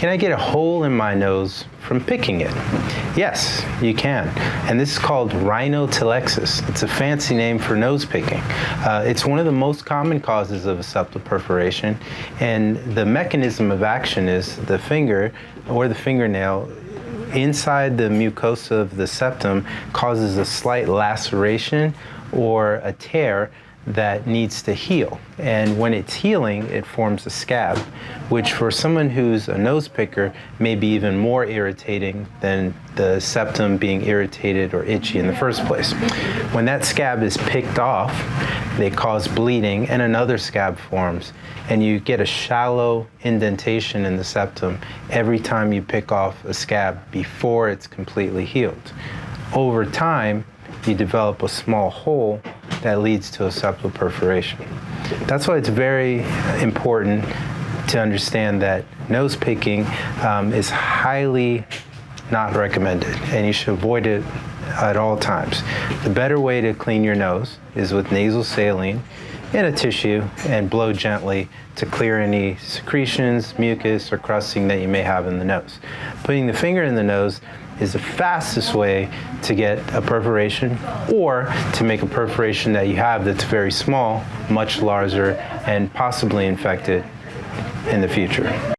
Can I get a hole in my nose from picking it? Yes, you can. And this is called rhinotillexis. It's a fancy name for nose picking. It's one of the most common causes of a septal perforation, and the mechanism of action is the finger or the fingernail inside the mucosa of the septum causes a slight laceration or a tear that needs to heal. And when it's healing, it forms a scab, which for someone who's a nose picker may be even more irritating than the septum being irritated or itchy in the first place. When that scab is picked off, they cause bleeding and another scab forms, and you get a shallow indentation in the septum every time you pick off a scab before it's completely healed. Over time, you develop a small hole that leads to a septal perforation. That's why it's very important to understand that nose picking is highly not recommended, and you should avoid it at all times. The better way to clean your nose is with nasal saline in a tissue and blow gently to clear any secretions, mucus, or crusting that you may have in the nose. Putting the finger in the nose is the fastest way to get a perforation, or to make a perforation that you have that's very small much larger and possibly infected in the future.